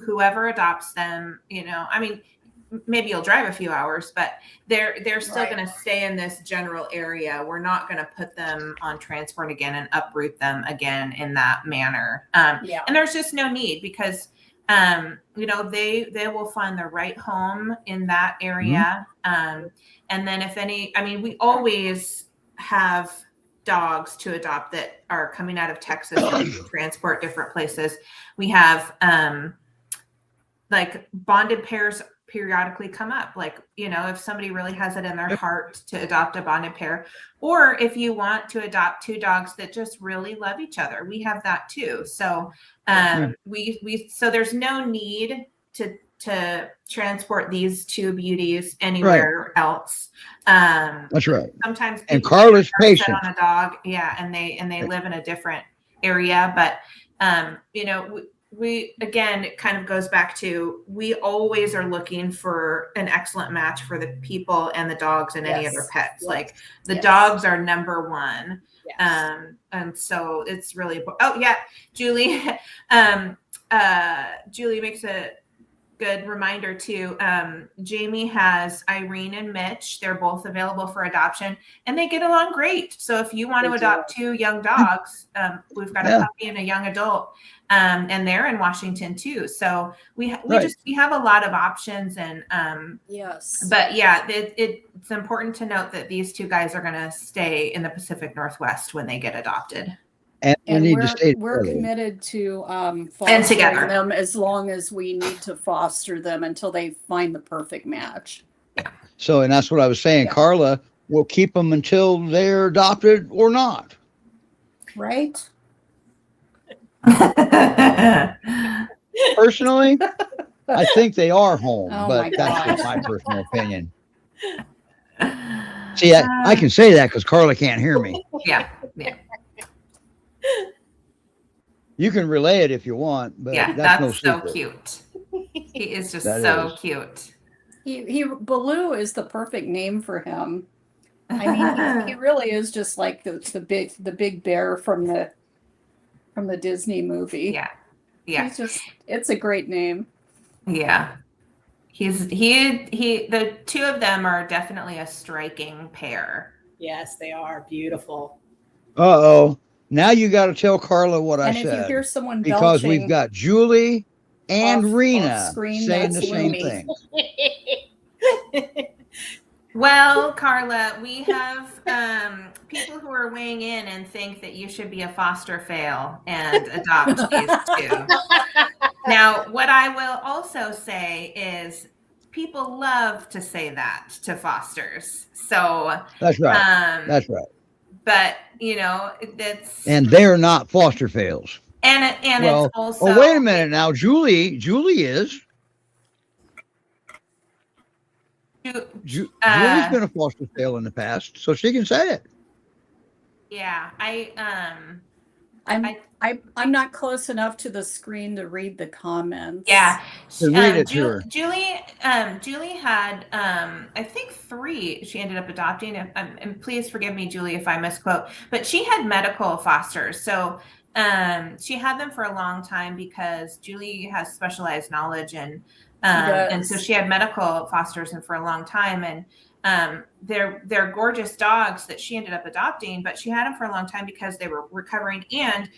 whoever adopts them. I mean, maybe you'll drive a few hours, but they're still Right. going to stay in this general area. We're not going to put them on transport again and uproot them again in that manner. Yeah. And there's just no need because they will find the right home in that area. And then we always have dogs to adopt that are coming out of Texas and transport different places. We have like bonded pairs periodically come up, like if somebody really has it in their heart to adopt a bonded pair, or if you want to adopt two dogs that just really love each other, we have that too. So so there's no need to transport these two beauties anywhere else. That's right. Sometimes And people Carla's are set patient. on a dog, and they live in a different area, but we again, it kind of goes back to, we always are looking for an excellent match for the people and the dogs and any other pets. Yes. Like the Yes. dogs are number one. Yes. And so it's really, Julie, Julie makes a good reminder too. Jamie has Irene and Mitch. They're both available for adoption and they get along great. So if you want to They adopt two young dogs, we've got a puppy and a young adult, and they're in Washington too. So we have a lot of options, and Yes. but yeah, it's important to note that these two guys are going to stay in the Pacific Northwest when they get adopted. And we need to stay we're together. committed to fostering together. them as long as we need to foster them until they find the perfect match. So, and that's what I was saying. Yeah. Carla will keep them until they're adopted or not. Right? Personally, I think they are home, Oh but my that's just gosh. my personal opinion. See, I can say that because Carla can't hear me. Yeah. You can relay it if you want, but Yeah, that's no that's so secret. cute. He is just That so is. cute. Baloo is the perfect name for him. I mean, he really is just like the big bear from the Disney movie. Yeah. Yeah. It's a great name. Yeah. The two of them are definitely a striking pair. Yes, they are beautiful. Uh-oh. Now you got to tell Carla what I And if you said. hear someone Because belching, we've got Julie and off Rena screen, saying the that's same Lumi. thing. Well, Carla, we have people who are weighing in and think that you should be a foster fail and adopt these two. Now, what I will also say is people love to say that to fosters. So That's right. That's right. But that's And they're not foster fails. and Well, it's also. Oh, wait a minute now. Julie is. Julie's been a foster fail in the past, so she can say it. Yeah, I'm not close enough to the screen to read the comments. Yeah, So read it to her. Julie had I think 3 she ended up adopting, and please forgive me, Julie, if I misquote, but she had medical fosters. So She had them for a long time because Julie has specialized knowledge, and so does. she had medical fosters and for a long time. And they're gorgeous dogs that she ended up adopting, but she had them for a long time because they were recovering. And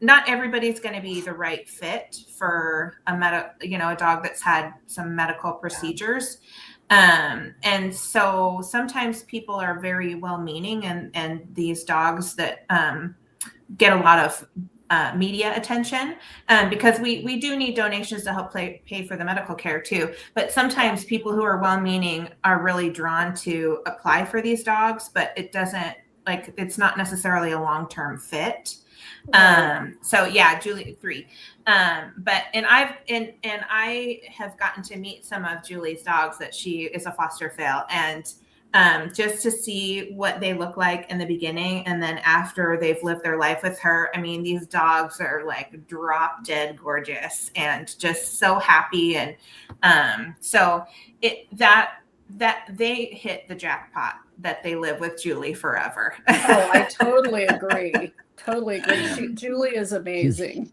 not everybody's going to be the right fit for a dog that's had some medical procedures. And so sometimes people are very well-meaning, and these dogs that get a lot of media attention, because we do need donations to help pay for the medical care too. But sometimes people who are well-meaning are really drawn to apply for these dogs, but it's not necessarily a long-term fit. So yeah, Julie 3. But I have gotten to meet some of Julie's dogs that she is a foster fail, and just to see what they look like in the beginning and then after they've lived their life with her. I mean, these dogs are like drop dead gorgeous and just so happy. And so that they hit the jackpot that they live with Julie forever. Oh, I totally agree. Totally agree. Julie is amazing.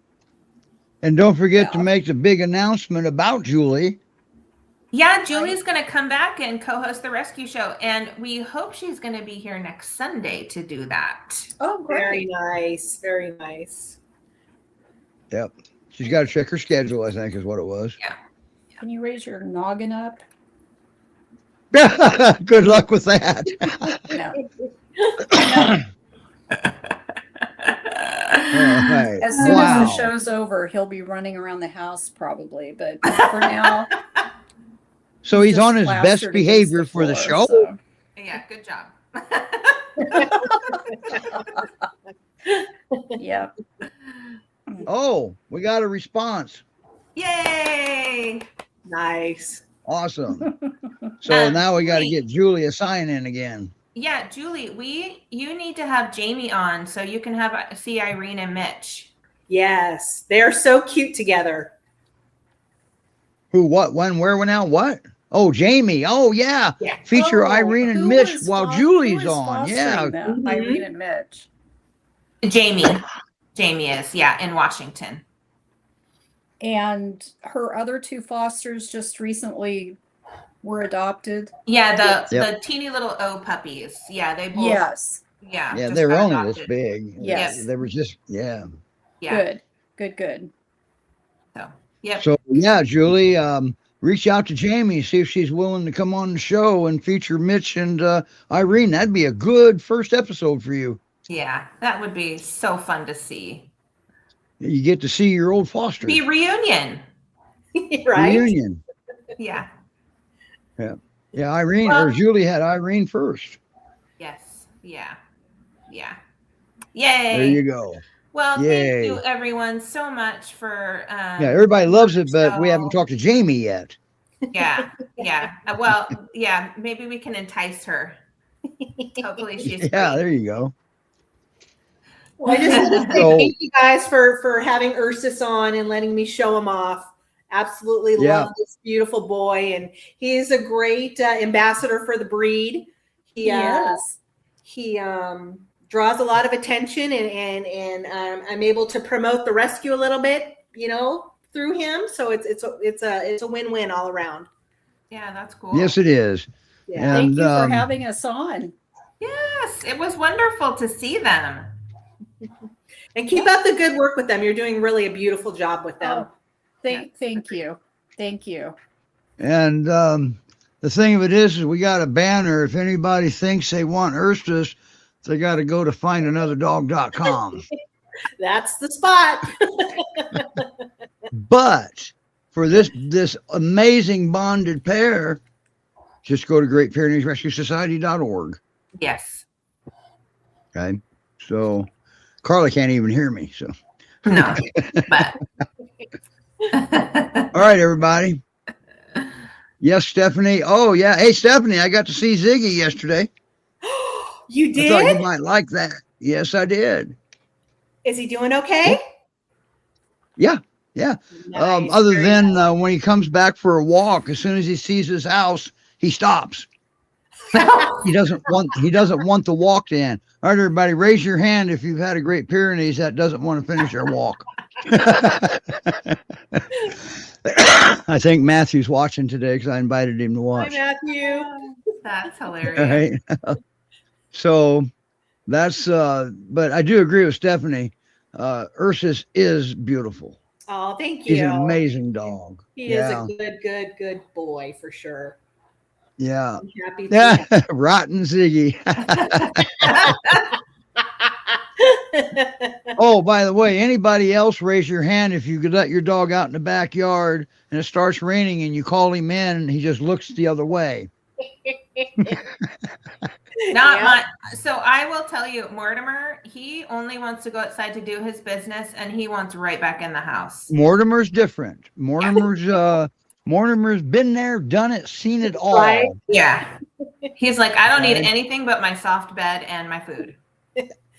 And don't forget to make the big announcement about Julie. Yeah, Julie's going to come back and co-host the rescue show, and we hope she's going to be here next Sunday to do that. Oh, great. Very nice. Very nice. Yep. She's got to check her schedule, I think is what it was. Yeah. Can you raise your noggin up? Good luck with that. No. Right. As soon as the show's over, he'll be running around the house probably. But for now, so he's just on his best plastered behavior against for the floor, show. so. Yeah, good job. Yeah. Oh, we got a response. Yay! Nice. Awesome. So now we got to wait. get Julie a sign in again. Yeah, Julie, you need to have Jamie on so you can see Irene and Mitch. Yes. They're so cute together. Who, what, when, where, when, now, what? Oh, Jamie. Oh, yeah. Yeah. Feature Oh, Irene and who Mitch was while fos- Julie's who is on. fostering Yeah. them? Mhm. Irene and Mitch. Jamie is, in Washington. And her other two fosters just recently were adopted. Yeah, the Yep. teeny little O puppies. Yeah, they both. Yes. Yeah. Yeah, just they were got only adopted. this big. Yes. They were just, yeah. Yeah. Good. So, yep. So, yeah, Julie, reach out to Jamie, see if she's willing to come on the show and feature Mitch and Irene. That'd be a good first episode for you. Yeah, that would be so fun to see. You get to see your old foster. Be reunion. Right? Reunion. Yeah. Yeah, Irene, or Julie had Irene first. Yes. Yeah. Yay. There you go. Well, Yay. thank you everyone so much for Yeah, everybody loves it, but we so- haven't talked to Jamie yet. Yeah. Well, yeah, maybe we can entice her. Hopefully she's Yeah, free. there you go. Well, I just want to say So- thank you guys for having Ursus on and letting me show him off. Absolutely Yeah. love this beautiful boy, and he is a great ambassador for the breed. Yes. He draws a lot of attention, and I'm able to promote the rescue a little bit, through him. So it's a win-win all around. Yeah, that's cool. Yes, it is. Yeah. Thank And, you for having us on. Yes, it was wonderful to see them. And keep up the good work with them. You're doing really a beautiful job with them. Oh, thank you. Thank you. And the thing of it is we got a banner. If anybody thinks they want Ursus, they got to go to findanother.dog.com. That's the spot. But for this amazing bonded pair, just go to GreatPyreneesRescueSociety.org. Yes. Okay. So Carla can't even hear me. So, No, but. all right, everybody. Yes, Stephanie. Oh, yeah. Hey, Stephanie, I got to see Ziggy yesterday. You I thought did? you might like that. Yes, I did. Is he doing okay? Yeah. Nice, Other very than nice. when he comes back for a walk, as soon as he sees his house, he stops. He doesn't want the walk to end. All right, everybody, raise your hand if you've had a Great Pyrenees that doesn't want to finish their walk. I think Matthew's watching today because I invited him to Hi, watch. Matthew. That's All hilarious. right. So that's but I do agree with Stephanie. Ursus is beautiful. Oh, thank you. He's an amazing dog. He is a good boy for sure. Yeah. I'm happy to Yeah. Rotten Ziggy. Oh, by the way, anybody else raise your hand if you could let your dog out in the backyard and it starts raining and you call him in and he just looks the other way. Not my. So I will tell you, Mortimer, he only wants to go outside to do his business, and he wants right back in the house. Mortimer's different. Mortimer's been there, done it, seen it all. Right. Yeah. He's like, I don't need Right. anything but my soft bed and my food.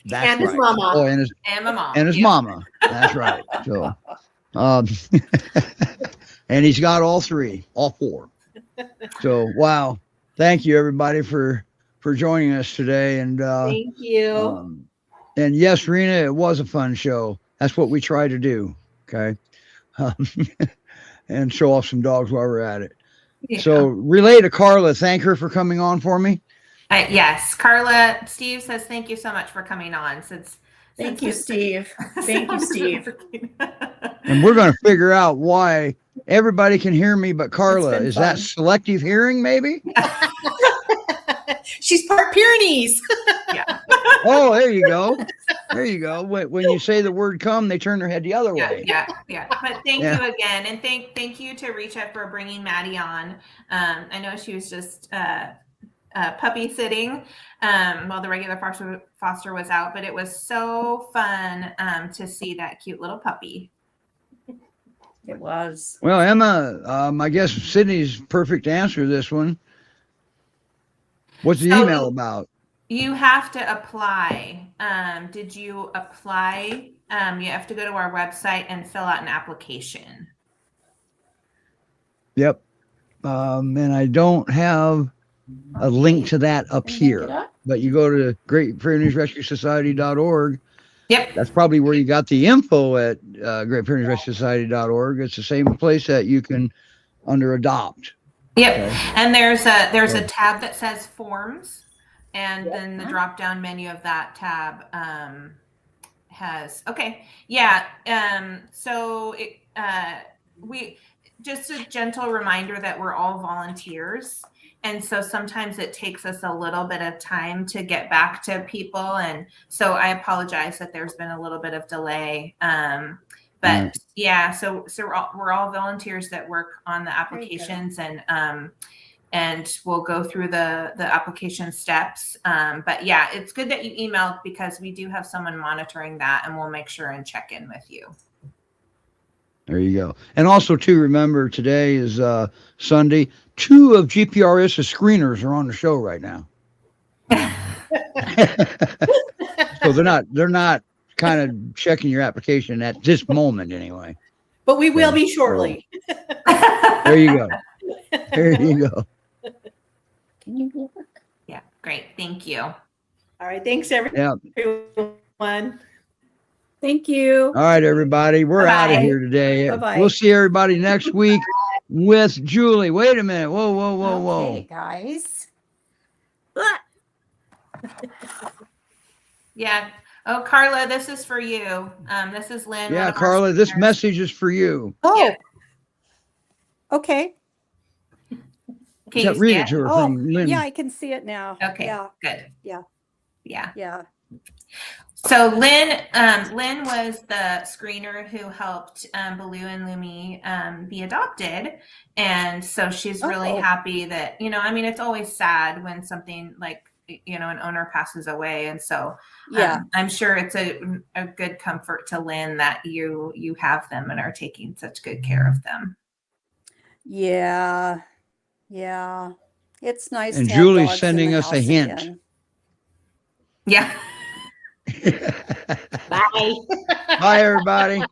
That's And his right. mama. Oh, And my mom. and his Yeah. mama. That's right. So, and he's got all four. So, wow. Thank you, everybody, for joining us today. And Thank you. and yes, Rena, it was a fun show. That's what we try to do. Okay. And show off some dogs while we're at it. Yeah. So relay to Carla. Thank her for coming on for me. Yes, Carla. Steve says thank you so much for coming on. Thank you, Steve. Thank you, Steve. And we're going to figure out why everybody can hear me but Carla. been Is that fun. selective hearing, maybe? She's part Pyrenees. Yeah. Oh, there you go. There you go. When you say the word come, they turn their head the other way. Yeah. But thank Yeah. you again, and thank you to Reach for bringing Maddie on. I know she was just puppy sitting while the regular foster was out, but it was so fun to see that cute little puppy. It was. Well, Emma, I guess Sydney's perfect to answer this one. What's the So- email about? You have to apply. Did you apply? You have to go to our website and fill out an application. Yep. And I don't have a link to that up here, but you go to GreatPyreneesRescueSociety.org. Yep. That's probably where you got the info at GreatPyreneesRescueSociety.org. It's the same place that you can under adopt. Yep. Okay. And there's a Okay. tab that says forms, and then the drop down menu of that tab has so we just a gentle reminder that we're all volunteers, and so sometimes it takes us a little bit of time to get back to people, and so I apologize that there's been a little bit of delay. But yeah, so we're all volunteers that work on the applications, and we'll go through the application steps. But yeah, it's good that you emailed because we do have someone monitoring that, and we'll make sure and check in with you. There you go. And also, too, remember today is Sunday. 2 of GPRS's screeners are on the show right now. So they're not kind of checking your application at this moment anyway. But we will be shortly. There you go. There you go. Can you look? Yeah, great. Thank you. All right. Thanks, Yeah. everyone. Thank you. All right, everybody. We're out of Bye-bye. here today. Bye-bye. We'll see everybody next week with Julie. Wait a minute. Whoa. Okay, guys. Yeah. Oh, Carla, this is for you. This is Lynn. one Yeah, of our Carla, this screeners. message is for you. Oh, Yeah. okay. Can Yeah, you read see it to her Oh, from Lynn. yeah, I can see it now. Okay. Yeah, Good. Yeah. Yeah. So Lynn was the screener who helped Baloo and Lumi be adopted, and so she's really Oh. happy that it's always sad when something like an owner passes away, and so Yeah. I'm sure it's a good comfort to Lynn that you have them and are taking such good care of them. Yeah. It's nice. And to have Julie's dogs in sending the us a house hint. again. Yeah. Bye. Bye, everybody.